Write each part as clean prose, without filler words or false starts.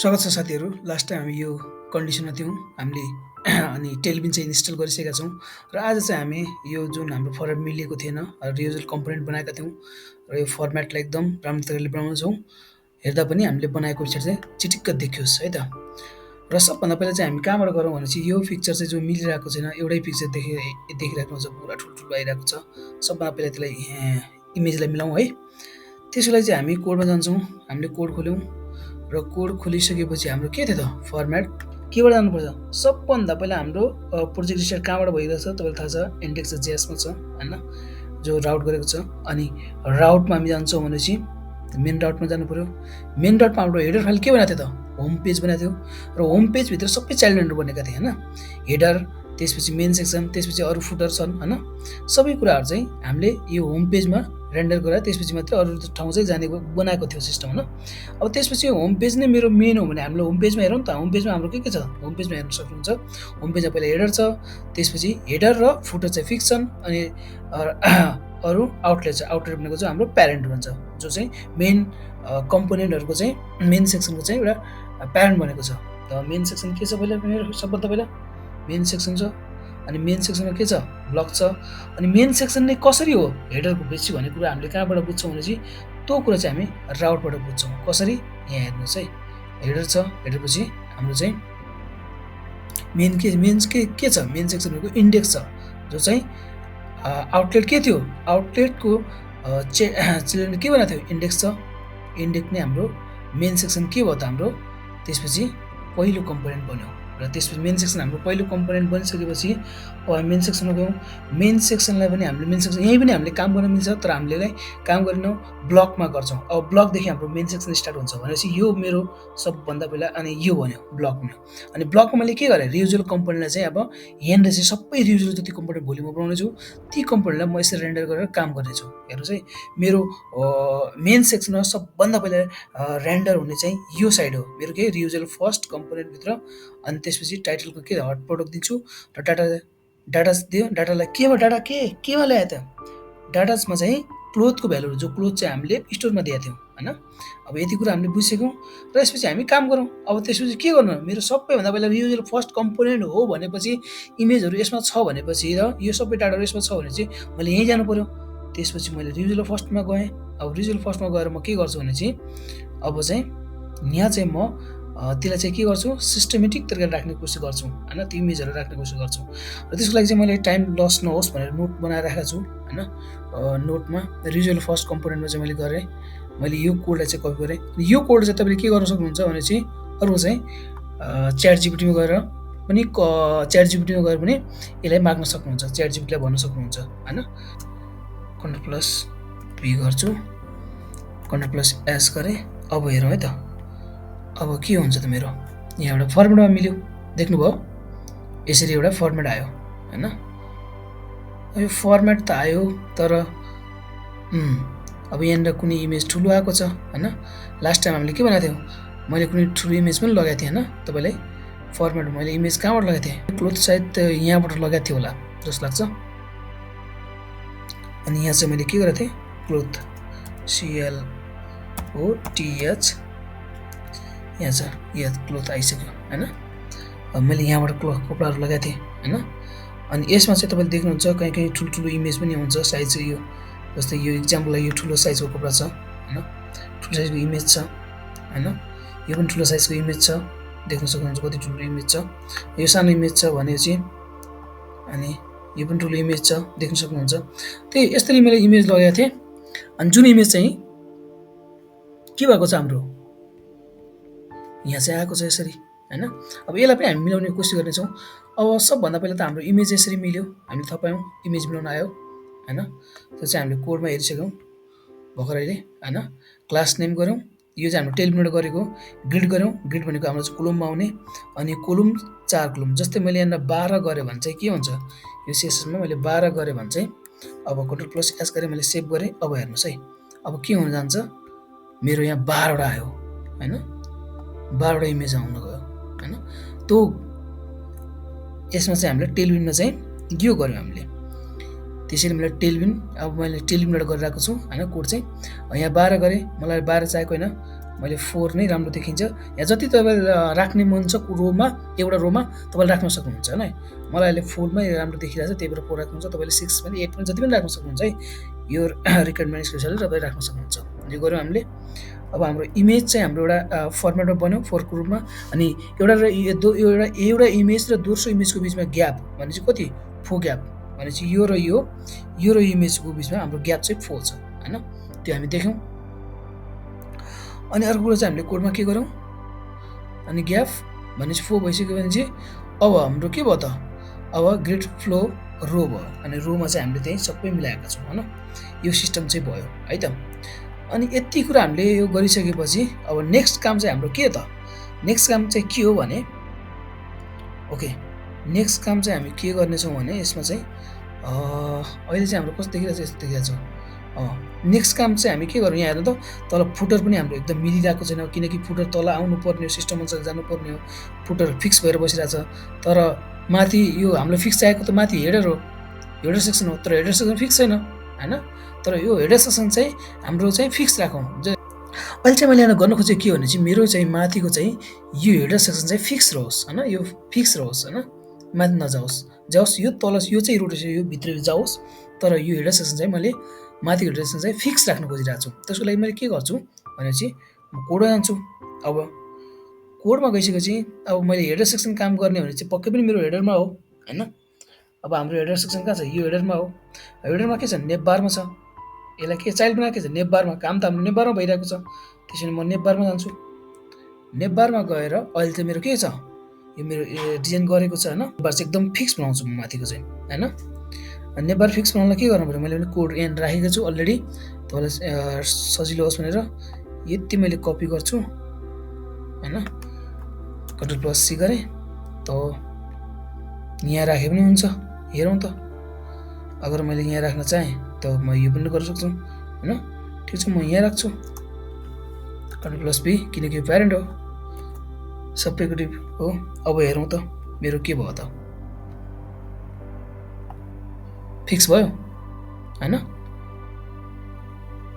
स्वागत छ साथीहरू। लास्ट टाइम हामी यो कन्डिसनमा थियौँ हामीले अनि टेलिभिजन चाहिँ इन्स्टल गरिसकेका छौँ र आज चाहिँ हामी यो जुन हाम्रो फर्मेट मिलिएको थिएन र रियुजल कम्पोनेन्ट बनाएका थियौँ र यो फर्मेटलाई एकदम राम्रो तरिकाले बनाउनेछौँ। हेर्दा पनि हामीले बनाएको पिक्चर चाहिँ चिटिक्क देखियोस् है त। र सबभन्दा पहिला चाहिँ हामी कहाँबाट गरौँ भने चाहिँ यो पिक्चर चाहिँ जो मिलिरहेको छैन, एउटै पिक्चर देखिरहेको छ, पुरा ठुल्ठुलो आइरहेको छ। सबभन्दा पहिला त्यसलाई इमेजलाई मिलाउँ है। त्यसको लागि चाहिँ हामी कोडमा जान्छौँ। हामीले कोड खोल्यौँ र कोड खोलिसकेपछि हाम्रो के थियो त फर्मेट केबाट जानुपर्छ। सबभन्दा पहिला हाम्रो प्रोजेक्ट रिस्टार्ट कहाँबाट भइरहेछ तपाईँलाई थाहा छ, इन्डेक्स जेएसमा छ होइन, जो राउट गरेको छ। अनि राउटमा हामी जान्छौँ भनेपछि मेन राउटमा जानु पऱ्यो। मेन राउटमा हाम्रो हेडर फाइल के बनाएको थियो त, होम पेज बनाएको थियो र होम पेजभित्र सबै चाइल्ड एलिमेन्ट बनेका थिए होइन। हेडर, त्यसपछि मेन सेक्सन, त्यसपछि अरू फुटर छन् होइन। सबै कुराहरू चाहिँ हामीले यो होम पेजमा रेन्डर गरेर त्यसपछि मात्रै अरू ठाउँ चाहिँ जाने बनाएको थियो सिस्टम होइन। अब त्यसपछि होम पेज नै मेरो मेन हो भने हामीले होम पेजमा हेरौँ त। होम पेजमा हाम्रो के छ, होम पेजमा हेर्न सक्नुहुन्छ। होम पेजमा पहिला हेडर छ, त्यसपछि हेडर र फुटर चाहिँ फिक्स छन्, अनि अरू आउटलेट छ। आउटलेट भनेको चाहिँ हाम्रो प्यारेन्ट भन्छ, जो चाहिँ मेन कम्पोनेन्टहरूको चाहिँ मेन सेक्सनको चाहिँ एउटा प्यारेन्ट बनेको छ। त मेन सेक्सन के छ पहिला, मेरो सबभन्दा पहिला मेन सेक्सन छ। अनि मेन सेक्सनमा के छ, ब्लक छ। अनि मेन सेक्सन नै कसरी हो हेडरको बेसी भन्ने कुरा हामीले कहाँबाट बुझ्छौँ भनेपछि त्यो कुरा चाहिँ हामी राउटबाट बुझ्छौँ। कसरी, यहाँ हेर्नुहोस् है, हेडर छ, हेडरपछि हाम्रो चाहिँ मेन के छ, मेन सेक्सन भनेको इन्डेक्स छ, जो चाहिँ आउटलेट के थियो, आउटलेटको चिल्ड्रेन के बनाएको थियो, इन्डेक्स छ। इन्डेक्स नै हाम्रो मेन सेक्सन के भयो त हाम्रो, त्यसपछि पहिलो कम्पोनेन्ट बन्यो। र त्यसपछि मेन सेक्सन हाम्रो पहिलो कम्पोनेन्ट बनिसकेपछि अब हामी मेन सेक्सनमा गयौँ। मेन सेक्सनलाई पनि हामीले मेन सेक्सन यहीँ पनि हामीले काम गर्न मिल्छ, तर हामीले काम गरेनौँ, ब्लकमा गर्छौँ। अब ब्लकदेखि हाम्रो मेन सेक्सन स्टार्ट हुन्छ भनेपछि यो मेरो सबभन्दा पहिला, अनि यो भन्यो ब्लक भन्यो। अनि ब्लकमा मैले के गरेँ, रियुजल कम्पोनेन्टलाई चाहिँ अब यहाँनिर चाहिँ सबै रियुजल जति कम्पोनेन्ट भोलि म बनाउनेछु ती कम्पोनेन्टलाई म यसरी रेन्डर गरेर काम गर्नेछु। हेर्नुहोस् है, मेरो मेन सेक्सनमा सबभन्दा पहिला रेन्डर हुने चाहिँ यो साइड हो मेरो, के रियुजल फर्स्ट कम्पोनेन्टभित्र। अनि त्यसपछि टाइटलको के हट प्रोडक्ट दिन्छु र डाटा दियो। डाटालाई केमा ल्यायो त, डाटासमा चाहिँ क्लोथको भ्यालुहरू, जो क्लोथ चाहिँ हामीले स्टोरमा दिएको थियौँ होइन। अब यति कुरा हामीले बुझिसक्यौँ र यसपछि हामी काम गरौँ। अब त्यसपछि के गर्नु, मेरो सबैभन्दा पहिला रियुजल फर्स्ट कम्पोनेन्ट हो भनेपछि इमेजहरू यसमा छ भनेपछि र यो सबै डाटाहरू यसमा छ भने चाहिँ मैले यहीँ जानु पऱ्यो। त्यसपछि मैले रियुजल फर्स्टमा गएँ। अब रियुजल फर्स्टमा गएर म के गर्छु भने चाहिँ अब चाहिँ यहाँ चाहिँ म त्यसलाई चाहिँ के गर्छु, सिस्टमेटिक तरिकाले राख्ने कोसिस गर्छु होइन, त्यो इमेजहरू राख्ने कोसिस गर्छु। र त्यसको लागि चाहिँ मैले टाइम लस नहोस् भनेर नोट बनाएर राखेको छु होइन। नोटमा रियुजल फर्स्ट कम्पोनेन्टमा चाहिँ मैले गरेँ, मैले यो कोडलाई चाहिँ कपी गरेँ। यो कोड चाहिँ तपाईँले के गर्न सक्नुहुन्छ भने चाहिँ अरू चाहिँ च्याट जिपिटीमा गएर पनि यसलाई माग्न सक्नुहुन्छ, च्याट जिपिटीलाई भन्न सक्नुहुन्छ होइन। Ctrl+V गर्छु, Ctrl+S गरेँ। अब हेरौँ है त, अब के हुन्छ त मेरो यहाँ एउटा फर्मेटमा मिल्यो, देख्नुभयो यसरी एउटा फर्मेट आयो होइन। यो फर्मेट त आयो, तर अब यहाँनिर कुनै इमेज ठुलो आएको छ होइन। लास्ट टाइम हामीले के बनाएको थियौँ, मैले कुनै ठुलो इमेज पनि लगाएको थिएँ होइन। तपाईँलाई फर्मेट मैले इमेज कहाँबाट लगाएको थिएँ, क्लोथ सायद यहाँबाट लगाएको थिएँ होला जस्तो लाग्छ। अनि यहाँ चाहिँ मैले के गरेको थिएँ, क्लोथ CLOTH, यहाँ छ, यहाँ क्लोथ आइसक्यो होइन। अब मैले यहाँबाट कपडाहरू लगाएको थिएँ होइन। अनि यसमा चाहिँ तपाईँले देख्नुहुन्छ कहीँ कहीँ ठुल्ठुलो इमेज पनि हुन्छ, साइज चाहिँ यो जस्तै यो इक्जाम्पललाई यो ठुलो साइजको कपडा छ होइन, ठुलो साइजको इमेज छ होइन। यो पनि ठुलो साइजको इमेज छ, देख्न सक्नुहुन्छ कति ठुलो इमेज छ। यो सानो इमेज छ भनेपछि, अनि यो पनि ठुलो इमेज छ, देख्न सक्नुहुन्छ। त्यही यसरी मैले इमेज लगाएको थिएँ। अनि जुन इमेज चाहिँ के भएको छ हाम्रो यहाँ चाहिँ आएको छ यसरी होइन। अब यसलाई पनि हामी मिलाउने कोसिस गर्नेछौँ। अब सबभन्दा पहिला त हाम्रो इमेज यसरी मिल्यो, हामीले थाहा पायौँ इमेज मिलाउन आयो होइन। त्यो चाहिँ हामीले कोडमा हेरिसक्यौँ भर्खर अहिले होइन। क्लास नेम गऱ्यौँ, यो चाहिँ हाम्रो टेलिमिनेट गरेको, ग्रिड गऱ्यौँ। ग्रिड भनेको हाम्रो चाहिँ कोलममा आउने, अनि कोलम 4 कोलम। जस्तै मैले यहाँनिर 12 गरेँ भने चाहिँ के हुन्छ, यो सेसनमा मैले 12 गरेँ भने चाहिँ अब Ctrl+S गरेँ, मैले सेभ गरेँ। अब हेर्नुहोस् है, अब के हुन जान्छ, मेरो यहाँ 12वटा आयो होइन, 12वटा इमेज आउन गयो होइन। त्यो यसमा चाहिँ हामीले टेलविनमा चाहिँ यो गऱ्यौँ हामीले। त्यसैले मैले टेलविन, अब मैले टेलविनबाट गरिरहेको छु होइन कोड चाहिँ। यहाँ 12 गरेँ, मलाई 12 चाहिएको होइन, मैले 4 नै राम्रो देखिन्छ। यहाँ जति तपाईँले राख्ने मन छ रोमा, एउटा रोमा तपाईँले राख्न सक्नुहुन्छ हैन। मलाई अहिले 4 मै राम्रो देखिरहेछ त्यही भएर 4 राख्नुहुन्छ। तपाईँले 6 पनि 8 पनि जति पनि राख्न सक्नुहुन्छ है। यो रिक्वायरमेन्ट स्पेसली तपाईँले राख्न सक्नुहुन्छ। यो गऱ्यौँ हामीले। अब हाम्रो इमेज चाहिँ हाम्रो एउटा फर्मेटमा बन्यो 4 को रूपमा अनि एउटा इमेज र दोस्रो इमेजको बिचमा ग्याप भने चाहिँ कति 4 ग्याप भने चाहिँ यो र इमेजको बिचमा हाम्रो ग्याप चाहिँ 4 छ हैन। त्यो हामी देख्यौँ। अनि अर्को कुरा चाहिँ हामीले कोडमा के गरौँ अनि ग्याप भनेपछि 4 भइसक्यो भने चाहिँ अब हाम्रो के भयो त अब ग्रिड फ्लो रो भयो अनि रोमा चाहिँ हामीले त्यही सबै मिलाएका छौँ हैन। यो सिस्टम चाहिँ भयो है त। अनि यति कुरा हामीले यो गरिसकेपछि अब नेक्स्ट काम चाहिँ हाम्रो के त नेक्स्ट काम चाहिँ के हो भने ओके नेक्स्ट काम चाहिँ हामी के गर्नेछौँ भने यसमा चाहिँ अहिले चाहिँ हाम्रो कस्तो देखिरहेछ यस्तो देखिरहेछ। नेक्स्ट काम चाहिँ हामी के गरौँ यहाँ हेर्नु त तल फुटर पनि हाम्रो एकदम मिलिरहेको छैन किनकि फुटर तल आउनु पर्ने हो सिस्टम अनुसार जानुपर्ने हो। फुटर फिक्स भएर बसिरहेछ तर माथि यो हाम्रो फिक्स चाहिएको त माथि हेडर हो हेडर सेक्सन हो तर हेडर सेक्सन फिक्स छैन हैन। तर यो हेडर सेक्सन चाहिँ हाम्रो चाहिँ फिक्स राखौँ। अहिले चाहिँ मैले यहाँ गर्न खोजेको के हो भने चाहिँ मेरो चाहिँ माथिको चाहिँ यो हेडर सेक्सन चाहिँ फिक्स रहोस् हैन। यो फिक्स रहोस् हैन माथि जाओस् यो तल यो चाहिँ रोटेसन यो भित्र जाओस् तर यो हेडर सेक्सन चाहिँ मैले माथिको हेडर सेक्सन चाहिँ फिक्स राख्न खोजिरहेको छु। त्यसको लागि मैले के गर्छु भनेपछि कोडमा जान्छु। अब कोडमा गइसकेपछि अब मैले हेडर सेक्सन काम गर्ने भने चाहिँ पक्कै पनि मेरो हेडरमा हो हैन। अब हाम्रो हेडर सेक्सन कहाँ छ यो हेडरमा हो। हेडरमा के छ नेभ बारमा छ। यसलाई के चाइल्ड बनाएको के छ नेभ बारमा काम त हाम्रो नेभ बारमा भइरहेको छ। त्यसैले म नेभ बारमा जान्छु। नेभ बारमा गएर अहिले चाहिँ मेरो के छ यो मेरो डिजाइन गरेको छ हैन। बार चाहिँ एकदम फिक्स बनाउँछु म माथिको चाहिँ हैन। नेभ बार फिक्स बनाउनलाई के गर्नु पर्यो मैले कोड यहाँ राखेको छु अलरेडी तपाईँलाई सजिलो होस् भनेर यति मैले कपी गर्छु हैन। Ctrl+C गरेँ त यहाँ राखे पनि हुन्छ। हेरौँ त अगर मैले यहाँ राख्न चाहे त म यो पनि गर्न सक्छु हैन। ठीक छ म यहाँ राख्छु Ctrl+B किनकि यो प्यारेन्ट हो सबैको डिप हो। अब हेरौँ त मेरो के भयो त फिक्स भयो हैन।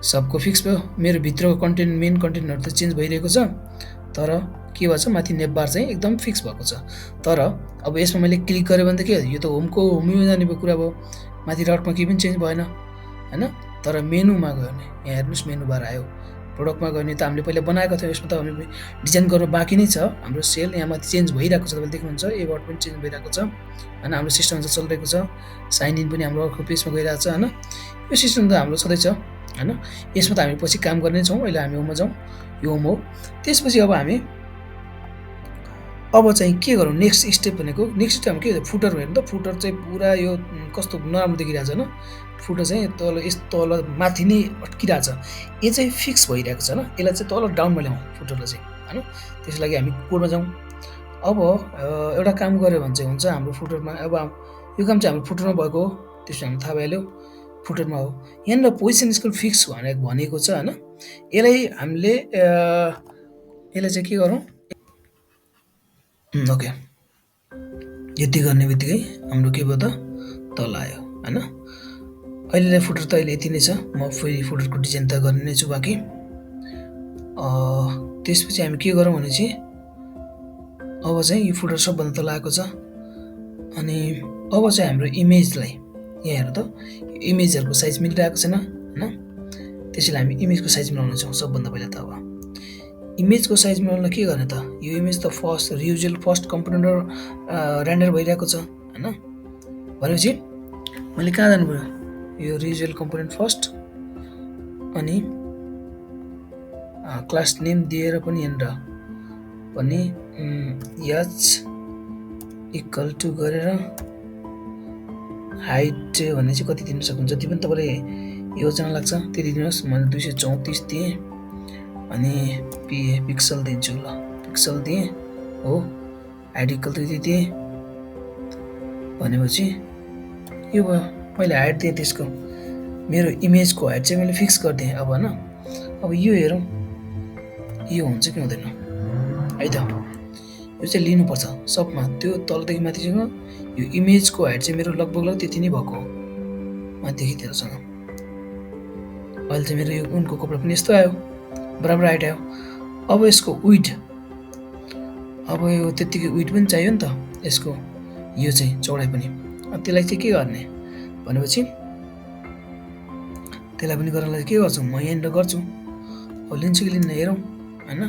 सबको फिक्स भयो। मेरो भित्रको कन्टेन्ट मेन कन्टेन्टहरु त चेन्ज भइरहेको छ तर के भन्छ माथि नेभ बार चाहिँ एकदम फिक्स भएको छ। तर अब यसमा मैले क्लिक गरेँ भने त के यो त होममा जाने कुरा भयो। माथि राउटमा केही पनि चेन्ज भएन हैन। तर मेनुमा गयो भने यहाँ हेर्नुस् मेनु बार आयो। प्रोडक्टमा गयो भने त हामीले पहिला बनाएको थियो यसमा त हामी डिजाइन गर्न बाँकी नै छ। हाम्रो सेल यहाँ माथि चेन्ज भइरहेको छ तपाईले देख्नुहुन्छ एबर्ट पनि चेन्ज भइरहेको छ हैन। हाम्रो सिस्टम चाहिँ चलिरहेको छ। साइन इन पनि हाम्रो अर्को पेजमा गइरहेको छ हैन। यो सिस्टम त हाम्रो सधैँ छ हैन। यसमा त हामी पछि काम गर्ने छौँ। अहिले हामी होममा जाउँ यो होम हो। त्यसपछि अब हामी अब चाहिँ के गरौँ नेक्स्ट स्टेप भनेको नेक्स्ट स्टेप के फुटर हेर्नु त फुटर चाहिँ पुरा यो कस्तो नराम्रो देखिरहेछ हैन। फुटर चाहिँ तल तल माथि नै अड्किरहेछ। यो चाहिँ फिक्स भइरहेको छ हैन। यसलाई चाहिँ तल डाउनमा ल्याउँ फुटरलाई चाहिँ हैन। त्यसको लागि हामी कोडमा जाउँ। अब एउटा काम गर्यो भने चाहिँ हुन्छ हाम्रो फुटरमा। अब यो काम चाहिँ हाम्रो फुटरमा भएको हो त्यसमा हामीलाई थाहा भइहाल्यो फुटरमा हो। यहाँनिर पोजिसन स्केल फिक्स भनेको छ हैन। यसलाई हामीले यसलाई चाहिँ के गरौँ ओके यति गर्ने बित्तिकै हाम्रो के भयो त तल आयो हैन। अहिले फुटर त अहिले यति नै छ। म फेरि फुटरको डिजाइन त गर्ने नै छु बाँकी। त्यसपछि हामी के गरौँ भने चाहिँ अब चाहिँ यो फुटर सबभन्दा तल आएको छ। अनि अब चाहिँ हाम्रो इमेजलाई यहाँ हेर्नु त इमेजहरुको साइज मिलिरहेको छैन हैन। त्यसैले हामी इमेजको साइज मिलाउने छौँ सबभन्दा पहिला त। अब इमेजको साइज मिलाउन के गर्ने त यो इमेज त फर्स्ट कम्पोनेन्ट रेन्डर भइरहेको छ हैन। भनेपछि मैले कहाँ जानु पर्यो यो रिजुअल कम्पोनेन्ट फर्स्ट अनि क्लास नेम दिएर पनि यहाँनिर पनि h इक्वल टु गरेर हाइट भन्ने चाहिँ कति दिन सक्नुहुन्छ जति पनि तपाईले योजना लाग्छ त्यति दिनुहोस्। मैले 234 दिएँ अनि पिक्सल दिन्छु ल पिक्सल दिएँ हो। हाइट इक्वल टु यति दिएँ भनेपछि यो भयो। मैले हाइट दिएँ त्यसको मेरो इमेजको हाइट चाहिँ मैले फिक्स गरिदिएँ अब हैन। अब यो हेरौँ यो हुन्छ कि हुँदैन है त। यो चाहिँ लिनुपर्छ सबमा त्यो तलदेखि माथिसम्म यो इमेजको हाइट चाहिँ मेरो लगभग त्यति नै भएको हो माथिदेखि त्यतासम्म। अहिले चाहिँ मेरो यो उनको कपडा पनि यस्तो आयो बराबर हाइट आयो। अब यसको विड्थ, अब यो त्यत्तिकै विड्थ पनि चाहियो नि त यसको, यो चाहिँ चौडाइ पनि। त्यसलाई चाहिँ के गर्ने भनेपछि त्यसलाई पनि गर्नलाई के गर्छु म यहाँनिर गर्छु। अब लिन्छु कि लिन्न हेरौँ होइन।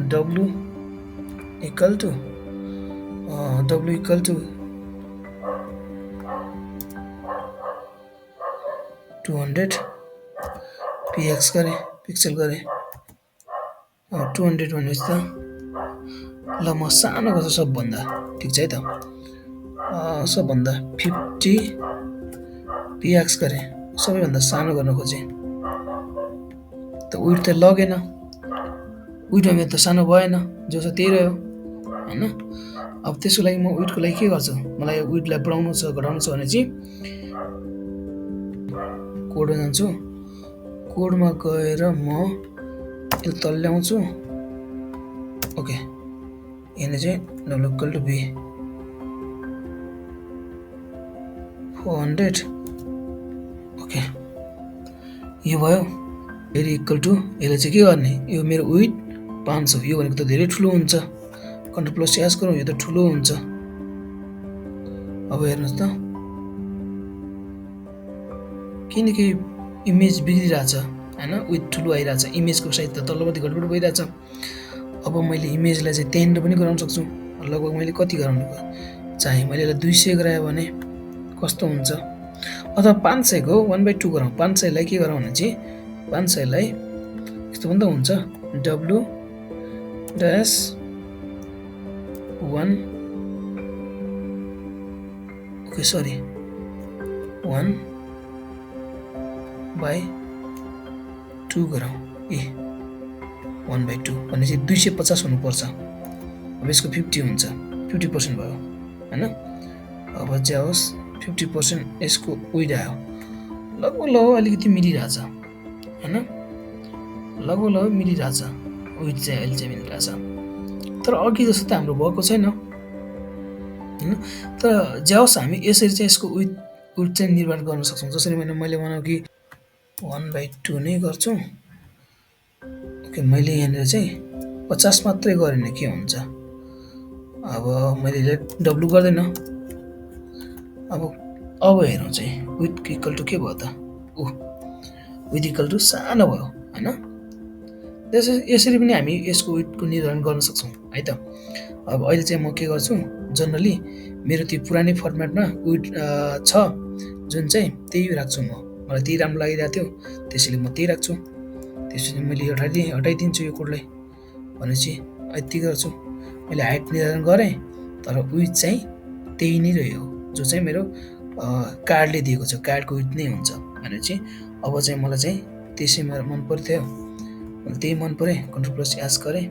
डब्लु इक्वल टु 200 px गरेँ, पिक्सल गरेँ 200 भनेपछि त ल म सानो गर्छु सबभन्दा, ठिक छ है त। सबभन्दा 50 px गरेँ, सबैभन्दा सानो गर्न खोजेँ त विड्थ त लगेन, विड्थमा मेरो त सानो भएन, जो छ त्यही रह्यो होइन। अब त्यसको लागि म विड्थको लागि के गर्छु, मलाई विड्थलाई बढाउनु छ घटाउनु छ भने चाहिँ कोडमा जान्छु, कोडमा गएर म यसलाई तल ल्याउँछु। ओके, यहाँ चाहिँ W equal to B 400। Okay, यो भयो। फेरि इक्वल टु यसलाई चाहिँ के गर्ने, यो मेरो विड्थ 500, यो भनेको त धेरै ठुलो हुन्छ। कन्ट्रोल प्लस एस गरौँ, यो त ठुलो हुन्छ। अब हेर्नुहोस् त किनकि इमेज बिग्रिरहेछ होइन, विथ ठुलो आइरहेछ, इमेजको साइज त तल्लोपट्टि घटबड भइरहेछ। अब मैले इमेजलाई चाहिँ त्यहाँनिर पनि गराउन सक्छु। लगभग मैले कति गराउनु चाहे, मैले यसलाई 200 गरायो भने कस्तो हुन्छ, अथवा 500को 1/2 गराउँ। 500लाई के गराउँ भने चाहिँ 500लाई यस्तो पनि त हुन्छ, डब्लु ड्यास 1 ओके सरी 1/2 गराउँ। 1/2 भनेपछि 250 हुनुपर्छ। अब यसको 50 हुन्छ, 50% भयो होइन। अब चाहिँ होस् 50% यसको विड्थ आयो, लगभग अलिकति मिलिरहेछ होइन, लगभग मिलिरहेछ विड्थ चाहिँ, अहिले चाहिँ मिलिरहेछ। तर अघि जस्तो त हाम्रो भएको छैन होइन। तर जाओस् हामी यसरी चाहिँ यसको विड्थ चाहिँ निर्माण गर्न सक्छौँ। जसरी मैले भनौँ कि 1/2 नै गर्छु। ओके, मैले यहाँनिर चाहिँ 50 मात्रै गरेँ भने के हुन्छ, अब मैले डब्लु गर्दैन। अब हेरौँ चाहिँ विथ इक्वल टु के भयो त, विथ इक्वल टु सानो भयो होइन। यसरी पनि हामी यसको विथको निर्धारण गर्न सक्छौँ है त। अब अहिले चाहिँ म के गर्छु, जनरली मेरो त्यो पुरानै फर्मेटमा विथ छ जुन चाहिँ त्यही राख्छु म, मलाई त्यही राम्रो लागिरहेको थियो त्यसैले म त्यही राख्छु। त्यसपछि मैले हटाइदिन्छु यो कोडलाई भनेपछि यति गर्छु। मैले हाइट निर्धारण गरेँ तर विथ चाहिँ त्यही नै रह्यो, जो चाहिँ मेरो कार्डले दिएको छ, कार्डको विथ नै हुन्छ भनेपछि अब चाहिँ मलाई चाहिँ त्यसै मन पर्थ्यो, मैले त्यही मन परे, कन्ट्रोल प्लस एस गरेँ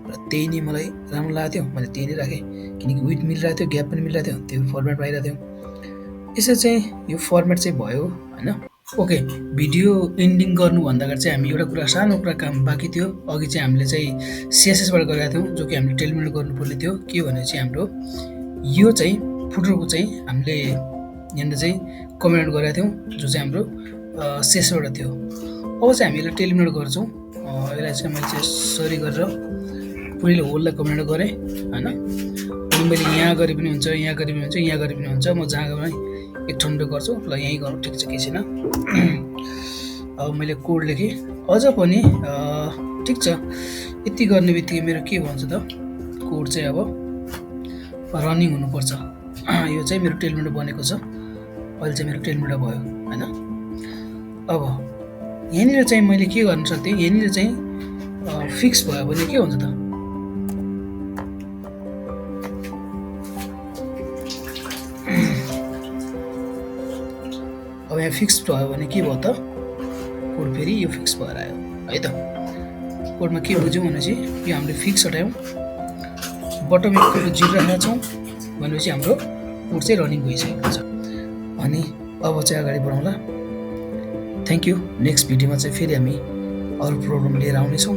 र त्यही नै मलाई राम्रो लागेको थियो, मैले त्यही नै राखेँ। किनकि विथ मिलिरहेको थियो, ग्याप पनि मिलिरहेको थियो, त्यो फर्मेट आइरहेको थियो। यसरी चाहिँ यो फर्मेट चाहिँ भयो होइन। ओके, भिडियो एन्डिङ गर्नुभन्दा अगाडि चाहिँ हामी एउटा कुरा, सानो कुरा काम बाँकी थियो। अघि चाहिँ हामीले चाहिँ सिएसएसबाट गरेका थियौँ, जो कि हामीले टेलिमिनेट गर्नुपर्ने थियो। के भने चाहिँ हाम्रो यो चाहिँ फुटरको चाहिँ हामीले यहाँनिर चाहिँ कमेन्ट गरेका थियौँ, जो चाहिँ हाम्रो सिएसएसबाट थियो। अब चाहिँ हामी यसलाई टेलिमिनेट गर्छौँ। यसलाई चाहिँ मैले चाहिँ सरी गरेर पुरैले होललाई कमेन्ट गरेँ होइन। अनि मैले यहाँ गरे पनि हुन्छ, यहाँ गरे पनि हुन्छ, यहाँ गरे पनि हुन्छ, म जहाँ गए एक ठाउँमा गर्छु। ल यहीँ गर्नु, ठिक छ, केही छैन। अब मैले कोड लेखेँ अझ पनि ठिक छ। यति गर्ने बित्तिकै मेरो के भन्छ त, कोड चाहिँ अब रनिङ हुनुपर्छ। यो चाहिँ मेरो टेलमिनेट बनेको छ, अहिले चाहिँ मेरो टेलमिनेट भयो होइन। अब यहाँनिर चाहिँ मैले के गर्न सक्थेँ, यहाँनिर चाहिँ फिक्स भयो भने के हुन्छ त, अब यहाँ फिक्स भयो भने के भयो त, कोड फेरि यो फिक्स भएर आयो है त। कोडमा के बुझ्यौँ भनेपछि यो हामीले फिक्स हटायौँ, बटम इक्वल टु 0 राखेका छौँ भनेपछि हाम्रो कोड चाहिँ रनिङ भइसकेको छ। अनि अब चाहिँ अगाडि बढाउँला। Thank you. नेक्स्ट भिडियोमा चाहिँ फेरि हामी अरू प्रोग्राम लिएर आउनेछौँ।